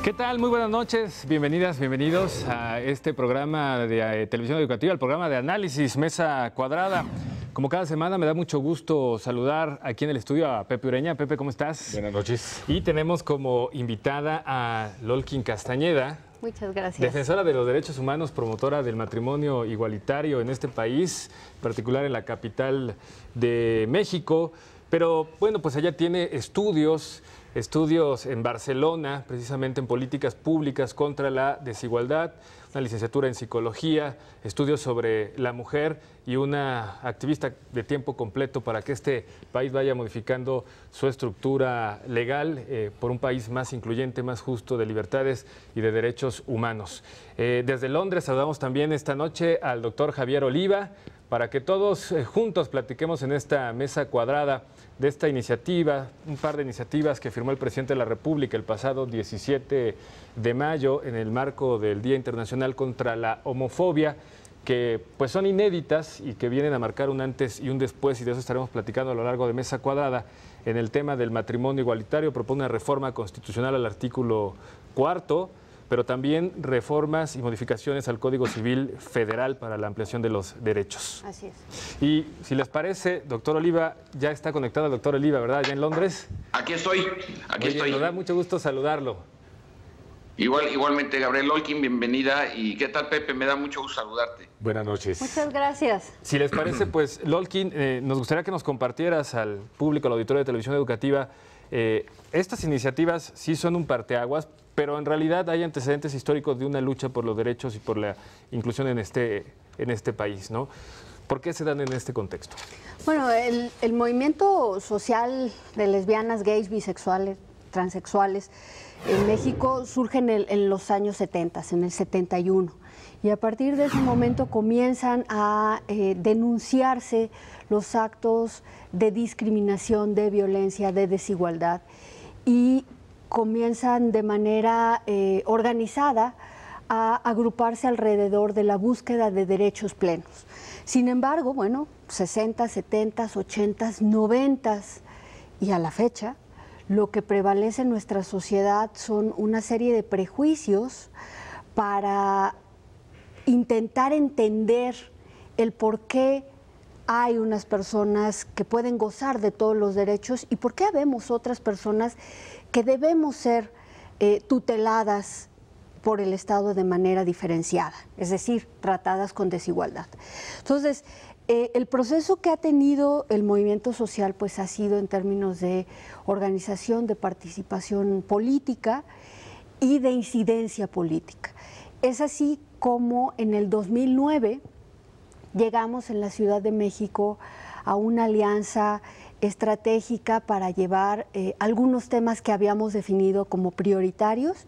¿Qué tal? Muy buenas noches, bienvenidas, bienvenidos a este programa de televisión educativa, el programa de análisis Mesa Cuadrada. Como cada semana me da mucho gusto saludar aquí en el estudio a Pepe Ureña. Pepe, ¿cómo estás? Buenas noches. Y tenemos como invitada a Lolkin Castañeda. Muchas gracias. Defensora de los derechos humanos, promotora del matrimonio igualitario en este país, en particular en la capital de México. Pero bueno, pues ella tiene estudios en Barcelona, precisamente en políticas públicas contra la desigualdad, una licenciatura en psicología, estudios sobre la mujer y una activista de tiempo completo para que este país vaya modificando su estructura legal por un país más incluyente, más justo, de libertades y de derechos humanos. Desde Londres saludamos también esta noche al doctor Javier Oliva, para que todos juntos platiquemos en esta mesa cuadrada de esta iniciativa, un par de iniciativas que firmó el presidente de la República el pasado 17 de mayo en el marco del Día Internacional contra la Homofobia, que pues son inéditas y que vienen a marcar un antes y un después, y de eso estaremos platicando a lo largo de Mesa Cuadrada. En el tema del matrimonio igualitario propone una reforma constitucional al artículo 4º, pero también reformas y modificaciones al Código Civil Federal para la ampliación de los derechos. Así es. Y si les parece, doctor Oliva, ya está conectado el doctor Oliva, ¿verdad? ¿Ya en Londres? Aquí estoy, aquí estoy. Nos da mucho gusto saludarlo. Igualmente, Gabriel Lolkin, bienvenida. ¿Y qué tal, Pepe? Me da mucho gusto saludarte. Buenas noches. Muchas gracias. Si les parece, pues, Lolkin, nos gustaría que nos compartieras al público, al auditorio de televisión educativa, estas iniciativas sí son un parteaguas, pero en realidad hay antecedentes históricos de una lucha por los derechos y por la inclusión en este país, ¿no? ¿Por qué se dan en este contexto? Bueno, el movimiento social de lesbianas, gays, bisexuales, transexuales en México surge en los años 70, en el 71. Y a partir de ese momento comienzan a denunciarse los actos de discriminación, de violencia, de desigualdad, y comienzan de manera organizada a agruparse alrededor de la búsqueda de derechos plenos. Sin embargo, bueno, 60, 70, 80, 90 y a la fecha, lo que prevalece en nuestra sociedad son una serie de prejuicios para intentar entender el por qué hay unas personas que pueden gozar de todos los derechos y por qué habemos otras personas que debemos ser tuteladas por el Estado de manera diferenciada, es decir, tratadas con desigualdad. Entonces, el proceso que ha tenido el movimiento social pues ha sido en términos de organización, de participación política y de incidencia política. Es así como en el 2009 llegamos en la Ciudad de México a una alianza estratégica para llevar algunos temas que habíamos definido como prioritarios: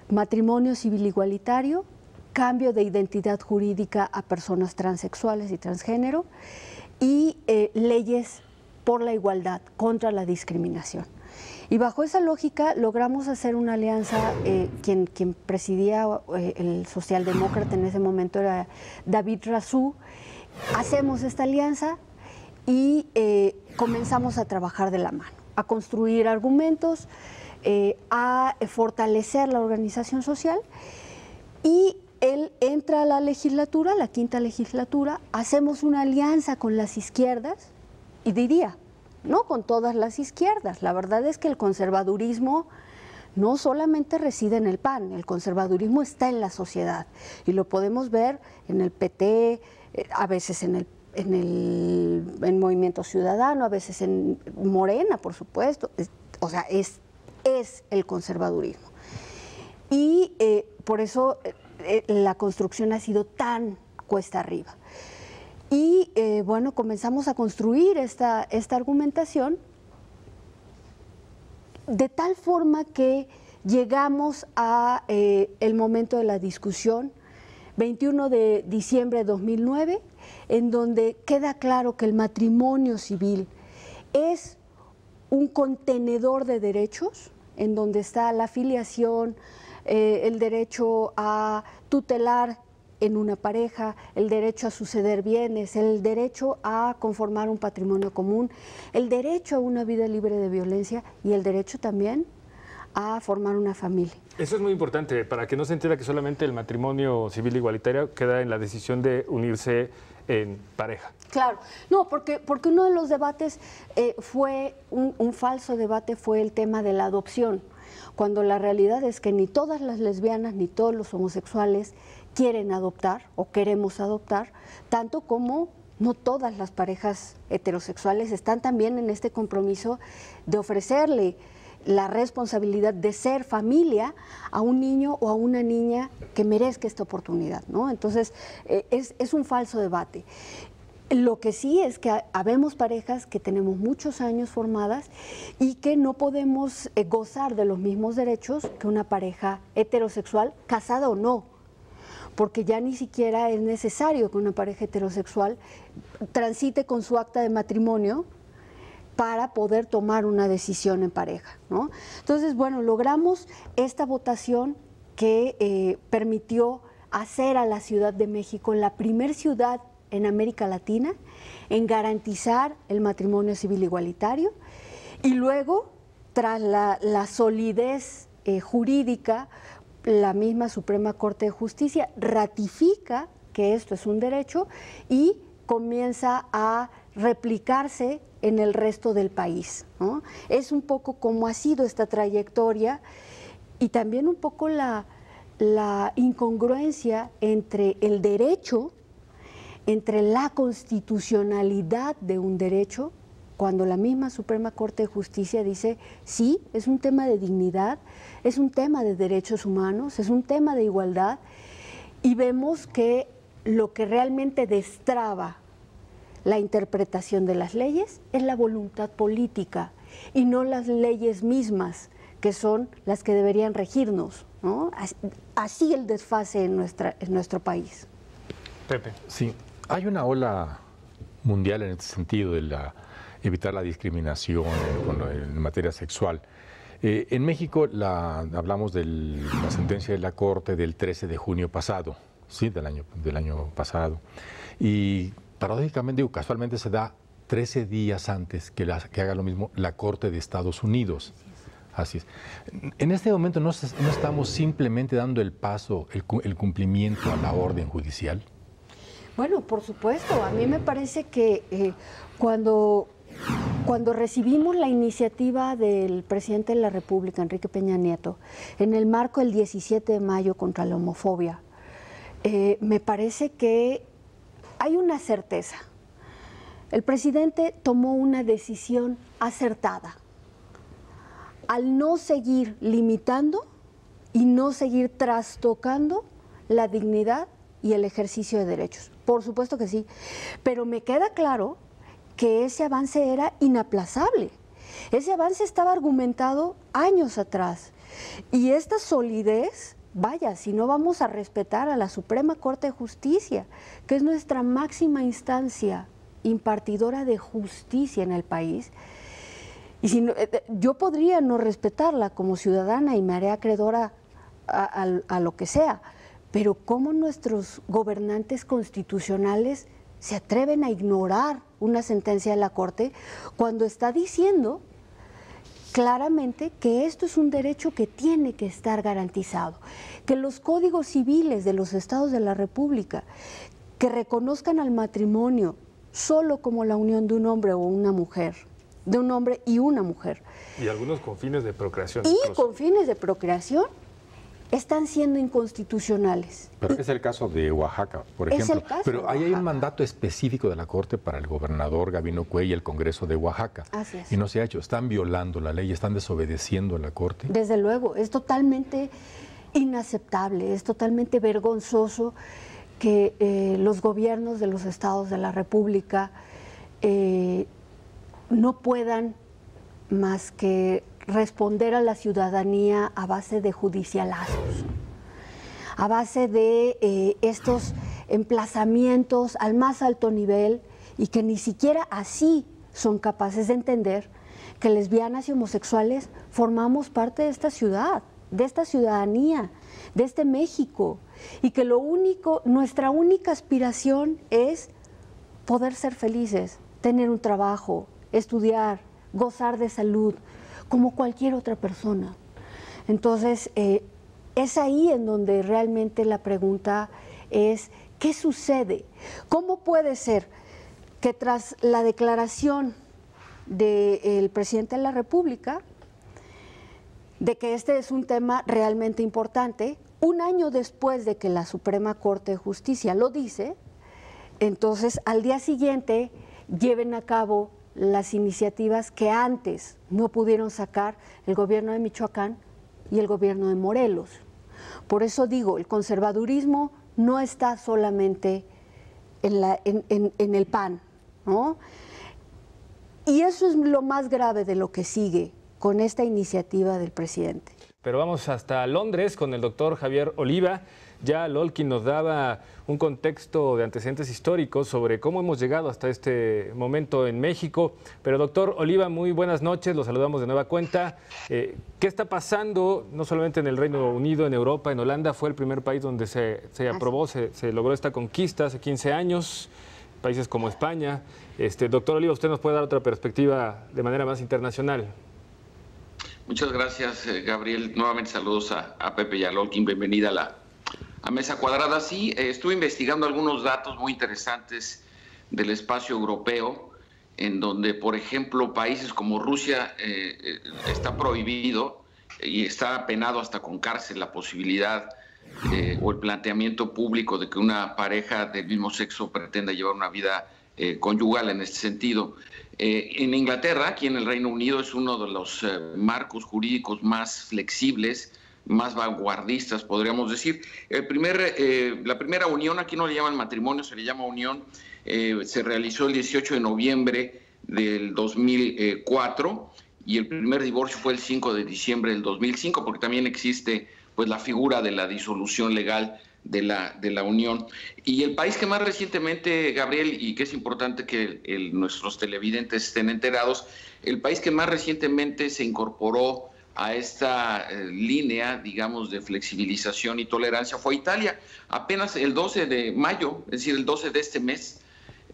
matrimonio civil igualitario, cambio de identidad jurídica a personas transexuales y transgénero, y leyes por la igualdad, contra la discriminación. Y bajo esa lógica logramos hacer una alianza, quien presidía el socialdemócrata en ese momento era David Razú. Hacemos esta alianza y comenzamos a trabajar de la mano, a construir argumentos, a fortalecer la organización social, y él entra a la legislatura, la quinta legislatura, hacemos una alianza con las izquierdas, y diría, no con todas las izquierdas. La verdad es que el conservadurismo no solamente reside en el PAN, el conservadurismo está en la sociedad, y lo podemos ver en el PT, a veces en Movimiento Ciudadano, a veces en Morena, por supuesto. O sea, es el conservadurismo. Y por eso la construcción ha sido tan cuesta arriba. Y bueno, comenzamos a construir esta argumentación de tal forma que llegamos a el momento de la discusión, 21 de diciembre de 2009, en donde queda claro que el matrimonio civil es un contenedor de derechos, en donde está la filiación, el derecho a tutelar en una pareja, el derecho a suceder bienes, el derecho a conformar un patrimonio común, el derecho a una vida libre de violencia y el derecho también a formar una familia. Eso es muy importante, para que no se entienda que solamente el matrimonio civil igualitario queda en la decisión de unirse en pareja. Claro, no, porque uno de los debates fue, un falso debate fue el tema de la adopción, cuando la realidad es que ni todas las lesbianas ni todos los homosexuales quieren adoptar o queremos adoptar, tanto como no todas las parejas heterosexuales están también en este compromiso de ofrecerle la responsabilidad de ser familia a un niño o a una niña que merezca esta oportunidad, ¿no? Entonces, es un falso debate. Lo que sí es que habemos parejas que tenemos muchos años formadas y que no podemos gozar de los mismos derechos que una pareja heterosexual, casada o no, porque ya ni siquiera es necesario que una pareja heterosexual transite con su acta de matrimonio para poder tomar una decisión en pareja, ¿no? Entonces, bueno, logramos esta votación que permitió hacer a la Ciudad de México la primer ciudad en América Latina en garantizar el matrimonio civil igualitario, y luego, tras la solidez jurídica, la misma Suprema Corte de Justicia ratifica que esto es un derecho y comienza a replicarse en el resto del país, ¿no? Es un poco como ha sido esta trayectoria y también un poco la incongruencia entre el derecho, entre la constitucionalidad de un derecho, cuando la misma Suprema Corte de Justicia dice, sí, es un tema de dignidad, es un tema de derechos humanos, es un tema de igualdad, y vemos que lo que realmente destraba la interpretación de las leyes es la voluntad política y no las leyes mismas, que son las que deberían regirnos, ¿no? Así el desfase en nuestro país. Pepe. Sí, hay una ola mundial en este sentido de evitar la discriminación en materia sexual. En México hablamos de la sentencia de la Corte del 13 de junio pasado, sí, del año pasado, y paradójicamente, casualmente se da 13 días antes que haga lo mismo la Corte de Estados Unidos. Así es. En este momento no estamos simplemente dando el paso, el cumplimiento a la orden judicial. Bueno, por supuesto. A mí me parece que cuando recibimos la iniciativa del presidente de la República, Enrique Peña Nieto, en el marco del 17 de mayo contra la homofobia, me parece que hay una certeza. El presidente tomó una decisión acertada al no seguir limitando y no seguir trastocando la dignidad y el ejercicio de derechos. Por supuesto que sí, pero me queda claro que ese avance era inaplazable. Ese avance estaba argumentado años atrás. Y esta solidez, vaya, si no vamos a respetar a la Suprema Corte de Justicia, que es nuestra máxima instancia impartidora de justicia en el país, y si no, yo podría no respetarla como ciudadana y me haré acreedora a lo que sea, pero ¿cómo nuestros gobernantes constitucionales se atreven a ignorar una sentencia de la Corte cuando está diciendo claramente que esto es un derecho que tiene que estar garantizado, que los códigos civiles de los estados de la República que reconozcan al matrimonio solo como la unión de un hombre o una mujer, de un hombre y una mujer. Y algunos con fines de procreación. Y incluso. con fines de procreación están siendo inconstitucionales. Pero es el caso de Oaxaca, por ejemplo. Pero ahí hay un mandato específico de la Corte para el gobernador Gabino Cue y el Congreso de Oaxaca. Así es. Y no se ha hecho. Están violando la ley, están desobedeciendo a la Corte. Desde luego, es totalmente inaceptable, es totalmente vergonzoso que los gobiernos de los estados de la República no puedan más que responder a la ciudadanía a base de judicialazos, a base de estos emplazamientos al más alto nivel, y que ni siquiera así son capaces de entender que lesbianas y homosexuales formamos parte de esta ciudad, de esta ciudadanía, de este México, y que nuestra única aspiración es poder ser felices, tener un trabajo, estudiar, gozar de salud, como cualquier otra persona. Entonces, es ahí en donde realmente la pregunta es, ¿qué sucede? ¿Cómo puede ser que tras la declaración del presidente de la República de que este es un tema realmente importante, un año después de que la Suprema Corte de Justicia lo dice, entonces al día siguiente lleven a cabo las iniciativas que antes no pudieron sacar el gobierno de Michoacán y el gobierno de Morelos? Por eso digo, el conservadurismo no está solamente en el PAN, ¿no? Y eso es lo más grave de lo que sigue con esta iniciativa del presidente. Pero vamos hasta Londres con el doctor Javier Oliva. Ya Lolkin nos daba un contexto de antecedentes históricos sobre cómo hemos llegado hasta este momento en México. Pero doctor Oliva, muy buenas noches, los saludamos de nueva cuenta. ¿Qué está pasando no solamente en el Reino Unido, en Europa, en Holanda? Fue el primer país donde se aprobó, se logró esta conquista hace 15 años. Países como España. Doctor Oliva, usted nos puede dar otra perspectiva de manera más internacional. Muchas gracias, Gabriel. Nuevamente saludos a Pepe y a Lolkin. Bienvenida a Mesa Cuadrada. Sí, estuve investigando algunos datos muy interesantes del espacio europeo, en donde, por ejemplo, países como Rusia está prohibido y está penado hasta con cárcel la posibilidad o el planteamiento público de que una pareja del mismo sexo pretenda llevar una vida conyugal en este sentido. En Inglaterra, aquí en el Reino Unido, es uno de los marcos jurídicos más flexibles, más vanguardistas, podríamos decir. La primera unión, aquí no le llaman matrimonio, se le llama unión, se realizó el 18 de noviembre del 2004 y el primer divorcio fue el 5 de diciembre del 2005, porque también existe pues la figura de la disolución legal de la unión. Y el país que más recientemente, Gabriel, y que es importante que nuestros televidentes estén enterados, el país que más recientemente se incorporó a esta línea, digamos, de flexibilización y tolerancia fue Italia. Apenas el 12 de mayo, es decir, el 12 de este mes,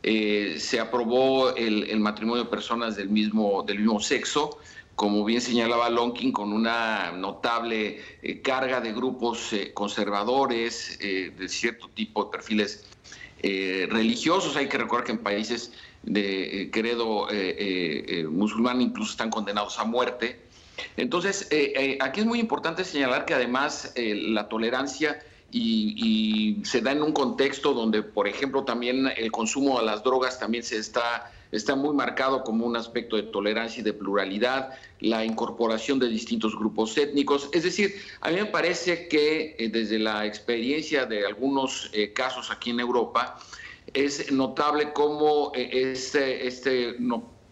se aprobó el matrimonio de personas del mismo sexo, como bien señalaba Lolkin, con una notable carga de grupos conservadores, de cierto tipo de perfiles religiosos. Hay que recordar que en países de credo musulmán incluso están condenados a muerte. Entonces, aquí es muy importante señalar que además la tolerancia y se da en un contexto donde, por ejemplo, también el consumo de las drogas también está muy marcado como un aspecto de tolerancia y de pluralidad, la incorporación de distintos grupos étnicos. Es decir, a mí me parece que desde la experiencia de algunos casos aquí en Europa, es notable cómo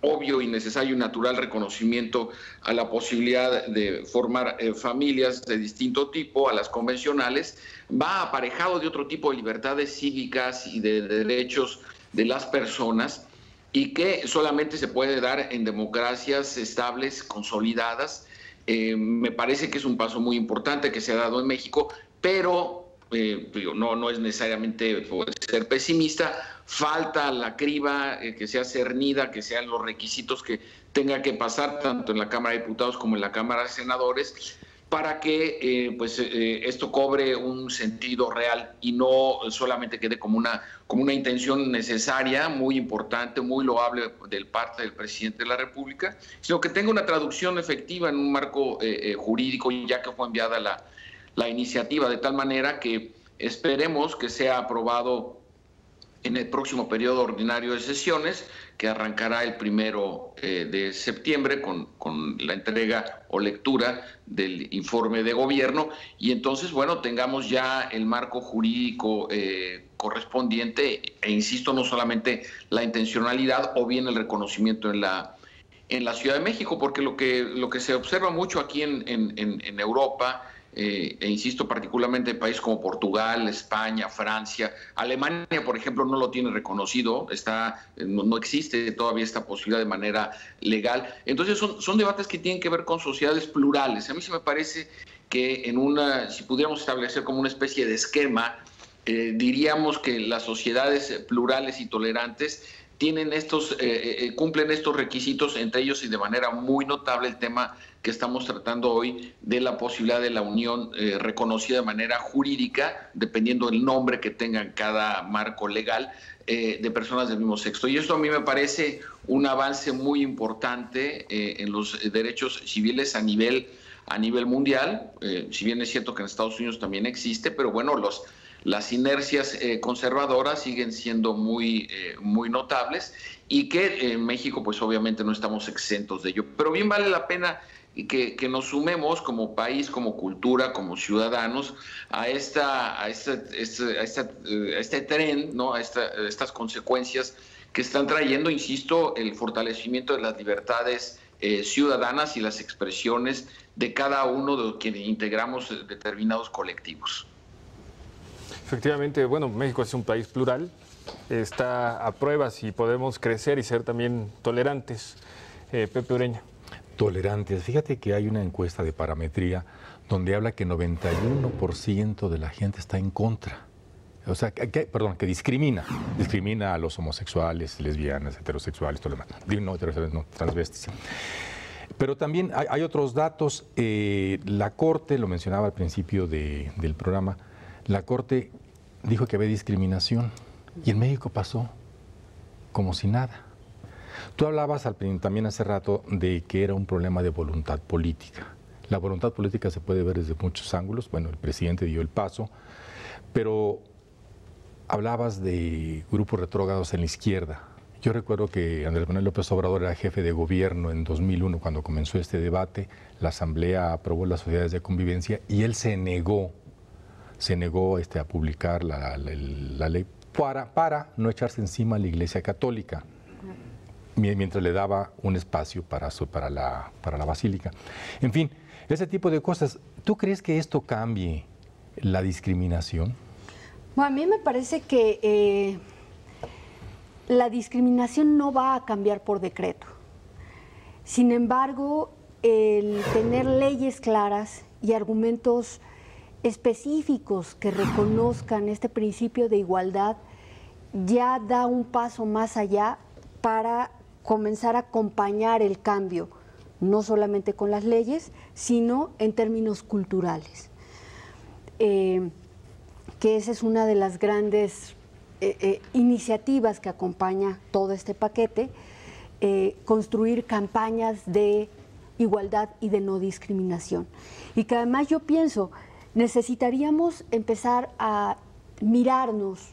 obvio y necesario y natural reconocimiento a la posibilidad de formar familias de distinto tipo, a las convencionales, va aparejado de otro tipo de libertades cívicas y de derechos de las personas, y que solamente se puede dar en democracias estables, consolidadas. Me parece que es un paso muy importante que se ha dado en México, pero no es necesariamente ser pesimista. Falta la criba, que sea cernida, que sean los requisitos que tenga que pasar tanto en la Cámara de Diputados como en la Cámara de Senadores, para que esto cobre un sentido real y no solamente quede como una intención necesaria, muy importante, muy loable del parte del presidente de la República, sino que tenga una traducción efectiva en un marco jurídico, ya que fue enviada la iniciativa, de tal manera que esperemos que sea aprobado en el próximo periodo ordinario de sesiones, que arrancará el 1 de septiembre con la entrega o lectura del informe de gobierno, y entonces, bueno, tengamos ya el marco jurídico correspondiente, e insisto, no solamente la intencionalidad o bien el reconocimiento en la Ciudad de México, porque lo que se observa mucho aquí en Europa, e insisto, particularmente en países como Portugal, España, Francia, Alemania, por ejemplo, no lo tiene reconocido, no existe todavía esta posibilidad de manera legal. Entonces son debates que tienen que ver con sociedades plurales. A mí se me parece que si pudiéramos establecer como una especie de esquema, diríamos que las sociedades plurales y tolerantes tienen cumplen estos requisitos, entre ellos y de manera muy notable el tema que estamos tratando hoy de la posibilidad de la unión reconocida de manera jurídica, dependiendo del nombre que tenga cada marco legal, de personas del mismo sexo. Y esto a mí me parece un avance muy importante en los derechos civiles a nivel mundial, si bien es cierto que en Estados Unidos también existe, pero bueno, las inercias conservadoras siguen siendo muy notables, y que en México pues obviamente no estamos exentos de ello. Pero bien vale la pena que nos sumemos como país, como cultura, como ciudadanos a este tren, ¿no? a estas consecuencias que están trayendo, insisto, el fortalecimiento de las libertades ciudadanas y las expresiones de cada uno de quienes integramos determinados colectivos. Efectivamente, bueno, México es un país plural, está a prueba si podemos crecer y ser también tolerantes. Pepe Ureña. Tolerantes. Fíjate que hay una encuesta de parametría donde habla que 91% de la gente está en contra. O sea, que discrimina a los homosexuales, lesbianas, heterosexuales, todo lo demás. No heterosexuales, no, transvestis. Pero también hay otros datos. La Corte, lo mencionaba al principio del programa, la Corte dijo que había discriminación y en México pasó como si nada. Tú hablabas también hace rato de que era un problema de voluntad política. La voluntad política se puede ver desde muchos ángulos. Bueno, el presidente dio el paso, pero hablabas de grupos retrógrados en la izquierda. Yo recuerdo que Andrés Manuel López Obrador era jefe de gobierno en 2001 cuando comenzó este debate. La Asamblea aprobó las sociedades de convivencia y él se negó a publicar la ley para no echarse encima a la Iglesia Católica, mientras le daba un espacio para la basílica. En fin, ese tipo de cosas. ¿Tú crees que esto cambie la discriminación? Bueno, a mí me parece que la discriminación no va a cambiar por decreto. Sin embargo, el tener leyes claras y argumentos específicos que reconozcan este principio de igualdad ya da un paso más allá para comenzar a acompañar el cambio, no solamente con las leyes, sino en términos culturales. Que esa es una de las grandes iniciativas que acompaña todo este paquete, construir campañas de igualdad y de no discriminación. Y que además yo pienso, necesitaríamos empezar a mirarnos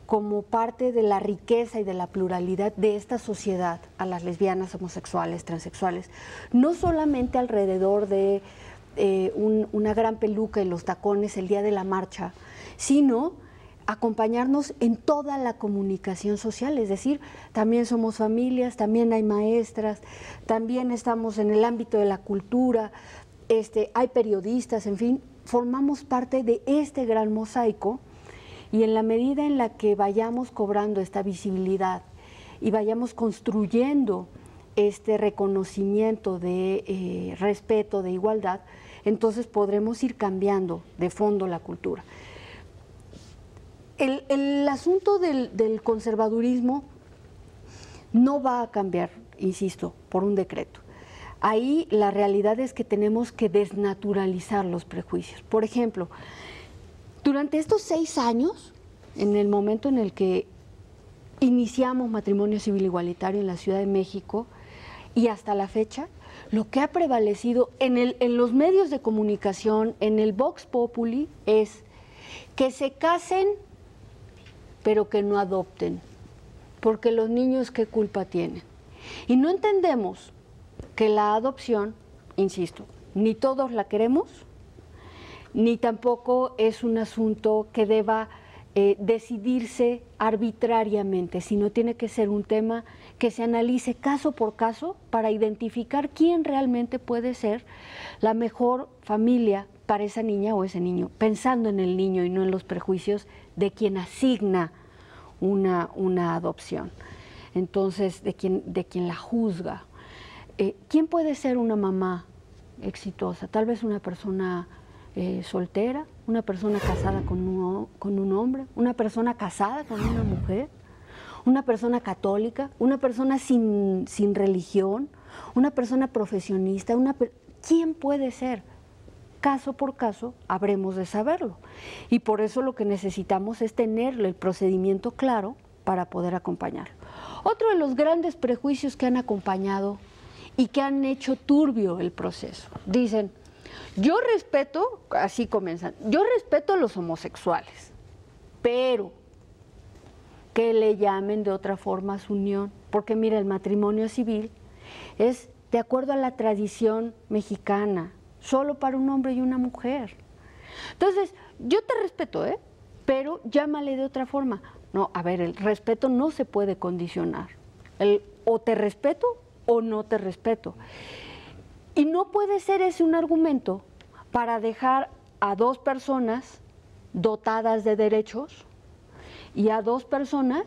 como parte de la riqueza y de la pluralidad de esta sociedad, a las lesbianas, homosexuales, transexuales, no solamente alrededor de una gran peluca y los tacones el día de la marcha, sino acompañarnos en toda la comunicación social, es decir, también somos familias, también hay maestras, también estamos en el ámbito de la cultura, hay periodistas, en fin, formamos parte de este gran mosaico. Y en la medida en la que vayamos cobrando esta visibilidad y vayamos construyendo este reconocimiento de respeto, de igualdad, entonces podremos ir cambiando de fondo la cultura. El asunto del conservadurismo no va a cambiar, insisto, por un decreto. Ahí la realidad es que tenemos que desnaturalizar los prejuicios. Por ejemplo, durante estos 6 años, en el momento en el que iniciamos matrimonio civil igualitario en la Ciudad de México y hasta la fecha, lo que ha prevalecido en los medios de comunicación, en el Vox Populi, es que se casen, pero que no adopten, porque los niños ¿qué culpa tienen? Y no entendemos que la adopción, insisto, ni todos la queremos, ni tampoco es un asunto que deba decidirse arbitrariamente, sino tiene que ser un tema que se analice caso por caso para identificar quién realmente puede ser la mejor familia para esa niña o ese niño, pensando en el niño y no en los prejuicios de quien asigna una adopción. Entonces, de quien la juzga. ¿Quién puede ser una mamá exitosa? Tal vez una persona soltera, una persona casada con un hombre, una persona casada con una mujer, una persona católica, una persona sin religión, una persona profesionista, ¿quién puede ser? Caso por caso habremos de saberlo. Y por eso lo que necesitamos es tener el procedimiento claro para poder acompañarlo. Otro de los grandes prejuicios que han acompañado y que han hecho turbio el proceso. Dicen, yo respeto, así comienzan, yo respeto a los homosexuales, pero que le llamen de otra forma a su unión. Porque mira, el matrimonio civil es de acuerdo a la tradición mexicana, solo para un hombre y una mujer. Entonces, yo te respeto, pero llámale de otra forma. No, a ver, el respeto no se puede condicionar. O te respeto o no te respeto. Y no puede ser ese un argumento para dejar a dos personas dotadas de derechos y a dos personas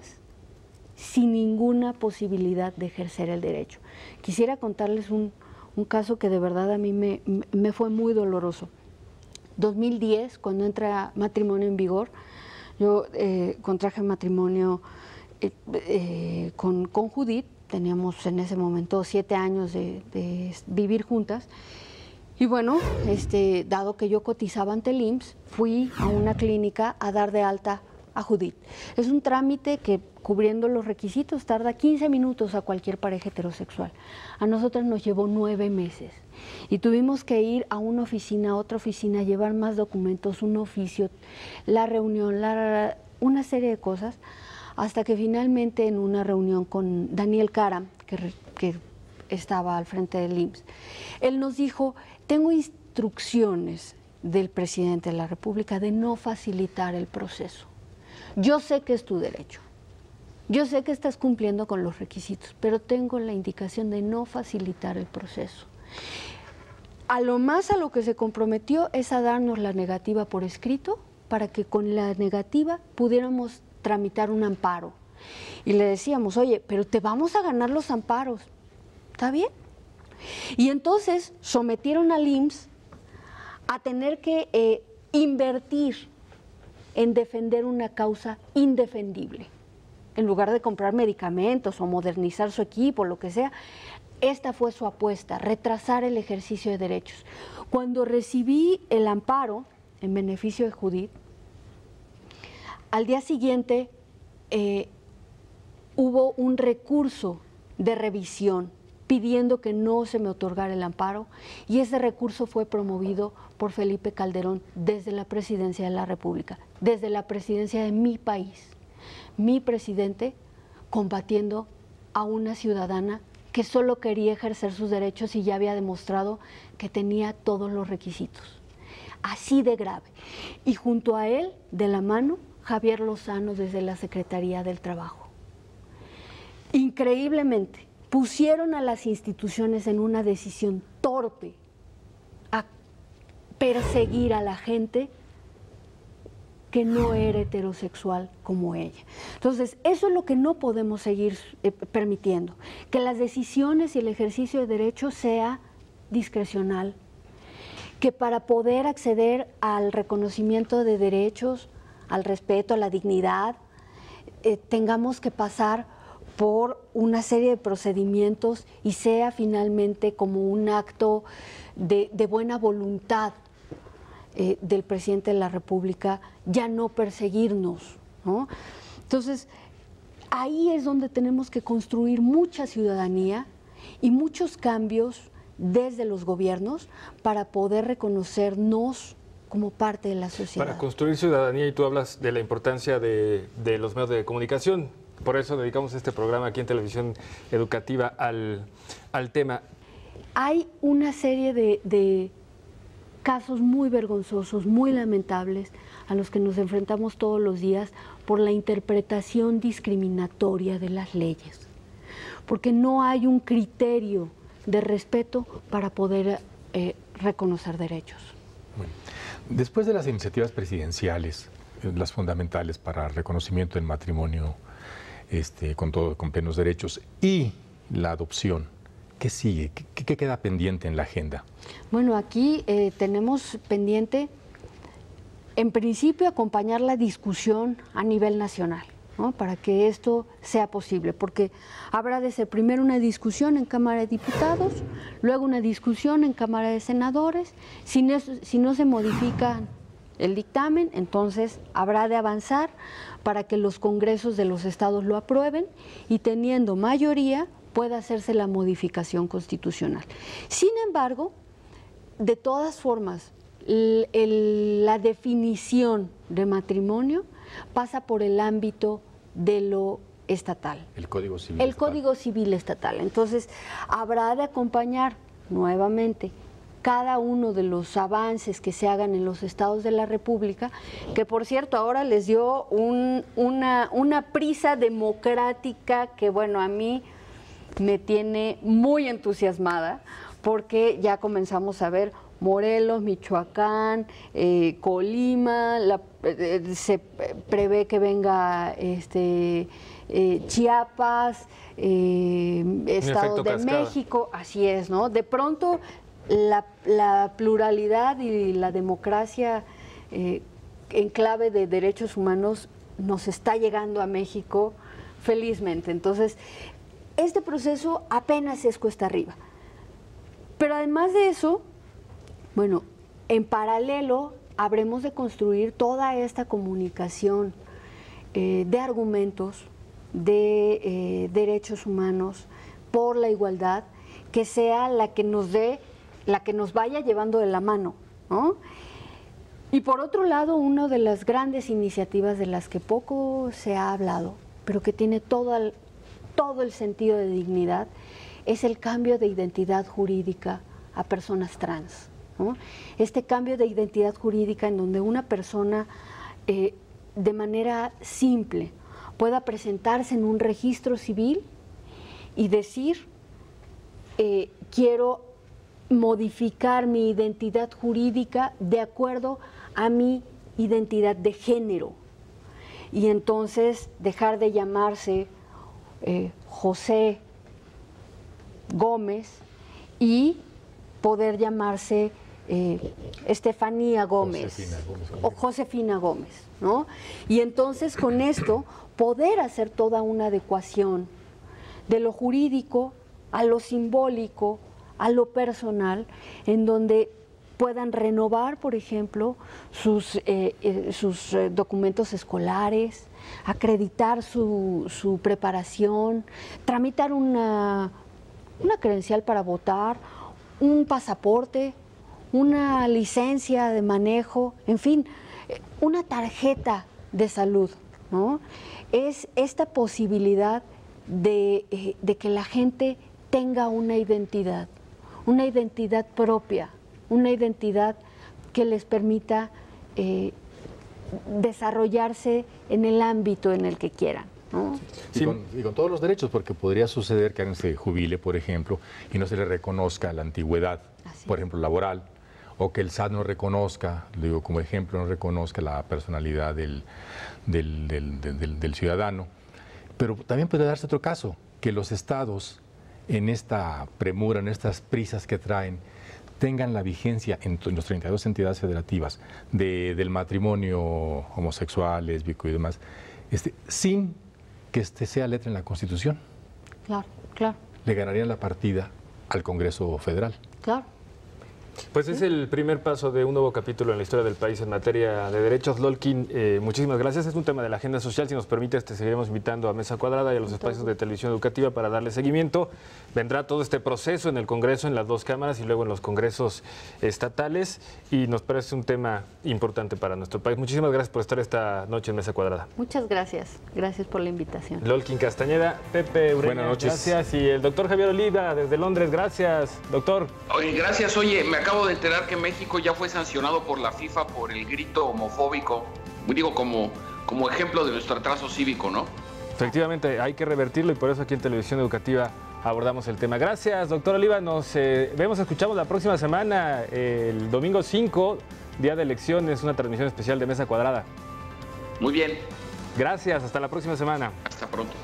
sin ninguna posibilidad de ejercer el derecho. Quisiera contarles un caso que de verdad a mí me fue muy doloroso. 2010, cuando entra matrimonio en vigor, yo contraje matrimonio con Judith. Teníamos en ese momento 7 años de vivir juntas. Y bueno, dado que yo cotizaba ante el IMSS, fui a una clínica a dar de alta a Judith. Es un trámite que, cubriendo los requisitos, tarda 15 minutos a cualquier pareja heterosexual. A nosotros nos llevó 9 meses y tuvimos que ir a una oficina, a otra oficina, llevar más documentos, un oficio, la reunión, una serie de cosas, hasta que finalmente en una reunión con Daniel Cara, que estaba al frente del IMSS, él nos dijo, tengo instrucciones del presidente de la República de no facilitar el proceso. Yo sé que es tu derecho, yo sé que estás cumpliendo con los requisitos, pero tengo la indicación de no facilitar el proceso. A lo más a lo que se comprometió es a darnos la negativa por escrito para que con la negativa pudiéramos tramitar un amparo. Y le decíamos, oye, pero te vamos a ganar los amparos, ¿está bien? Y entonces sometieron al IMSS a tener que invertir en defender una causa indefendible. En lugar de comprar medicamentos o modernizar su equipo, lo que sea, esta fue su apuesta, retrasar el ejercicio de derechos. Cuando recibí el amparo en beneficio de Judith, al día siguiente hubo un recurso de revisión pidiendo que no se me otorgara el amparo, y ese recurso fue promovido por Felipe Calderón desde la presidencia de la República, desde la presidencia de mi país. Mi presidente combatiendo a una ciudadana que solo quería ejercer sus derechos y ya había demostrado que tenía todos los requisitos. Así de grave. Y junto a él, de la mano, Javier Lozano desde la Secretaría del Trabajo. Increíblemente, pusieron a las instituciones en una decisión torpe a perseguir a la gente que no era heterosexual como ella. Entonces, eso es lo que no podemos seguir permitiendo, que las decisiones y el ejercicio de derechos sea discrecional, que para poder acceder al reconocimiento de derechos, al respeto, a la dignidad, tengamos que pasar por una serie de procedimientos y sea finalmente como un acto de buena voluntad del presidente de la República, ya no perseguirnos, ¿no? Entonces, ahí es donde tenemos que construir mucha ciudadanía y muchos cambios desde los gobiernos para poder reconocernos como parte de la sociedad. Para construir ciudadanía, y tú hablas de la importancia de los medios de comunicación. Por eso dedicamos este programa aquí en Televisión Educativa al tema. Hay una serie de casos muy vergonzosos, muy lamentables, a los que nos enfrentamos todos los días por la interpretación discriminatoria de las leyes, porque no hay un criterio de respeto para poder reconocer derechos. Bueno, después de las iniciativas presidenciales, las fundamentales para el reconocimiento del matrimonio con plenos derechos y la adopción, ¿qué sigue? ¿Qué queda pendiente en la agenda? Bueno, aquí tenemos pendiente, en principio, acompañar la discusión a nivel nacional. ¿no? Para que esto sea posible, porque habrá de ser primero una discusión en Cámara de Diputados, luego una discusión en Cámara de Senadores. Si no se modifica el dictamen, entonces habrá de avanzar para que los congresos de los estados lo aprueben y teniendo mayoría pueda hacerse la modificación constitucional. Sin embargo, de todas formas, la definición de matrimonio pasa por el ámbito de lo estatal. El Código Civil. El Código Civil estatal. Entonces, habrá de acompañar nuevamente cada uno de los avances que se hagan en los estados de la República, que por cierto ahora les dio una prisa democrática que, bueno, a mí me tiene muy entusiasmada, porque ya comenzamos a ver Morelos, Michoacán, Colima, se prevé que venga Chiapas, Estado de México, así es, ¿no? De pronto la pluralidad y la democracia en clave de derechos humanos nos está llegando a México felizmente. Entonces, este proceso apenas es cuesta arriba. Pero además de eso, bueno, en paralelo habremos de construir toda esta comunicación de argumentos, de derechos humanos, por la igualdad, que sea la que nos vaya llevando de la mano, ¿no? Y por otro lado, una de las grandes iniciativas de las que poco se ha hablado, pero que tiene todo el sentido de dignidad, es el cambio de identidad jurídica a personas trans, ¿no? Este cambio de identidad jurídica en donde una persona de manera simple pueda presentarse en un registro civil y decir, quiero modificar mi identidad jurídica de acuerdo a mi identidad de género, y entonces dejar de llamarse José Gómez y poder llamarse Estefanía Gómez o Josefina Gómez, ¿no? Y entonces con esto poder hacer toda una adecuación de lo jurídico a lo simbólico, a lo personal, en donde puedan renovar, por ejemplo, sus documentos escolares, acreditar su preparación, tramitar una credencial para votar, un pasaporte, una licencia de manejo, en fin, una tarjeta de salud, ¿no? Es esta posibilidad de que la gente tenga una identidad propia, una identidad que les permita desarrollarse en el ámbito en el que quieran, ¿no? Sí. Y con todos los derechos, porque podría suceder que alguien se jubile, por ejemplo, y no se le reconozca la antigüedad, por ejemplo, laboral, o que el SAT no reconozca, digo como ejemplo, no reconozca la personalidad del ciudadano. Pero también puede darse otro caso, que los estados, en esta premura, en estas prisas que traen, tengan la vigencia en las 32 entidades federativas del matrimonio homosexual, lésbico y demás, sin que sea letra en la Constitución. Claro, claro. Le ganarían la partida al Congreso Federal. Claro. Pues es el primer paso de un nuevo capítulo en la historia del país en materia de derechos. Lolkin, muchísimas gracias. Es un tema de la agenda social. Si nos permite, seguiremos invitando a Mesa Cuadrada y a los espacios de televisión educativa para darle seguimiento. Vendrá todo este proceso en el Congreso, en las dos cámaras y luego en los congresos estatales. Y nos parece un tema importante para nuestro país. Muchísimas gracias por estar esta noche en Mesa Cuadrada. Muchas gracias. Gracias por la invitación. Lolkin Castañeda, Pepe Ureña, buenas noches. Gracias. Y el doctor Javier Oliva desde Londres. Gracias, doctor. Oye, gracias. Oye, me acabo de enterar que México ya fue sancionado por la FIFA por el grito homofóbico, digo, como ejemplo de nuestro atraso cívico, ¿no? Efectivamente, hay que revertirlo y por eso aquí en Televisión Educativa abordamos el tema. Gracias, doctor Oliva. Nos escuchamos la próxima semana, el domingo 5, día de elecciones, una transmisión especial de Mesa Cuadrada. Muy bien. Gracias, hasta la próxima semana. Hasta pronto.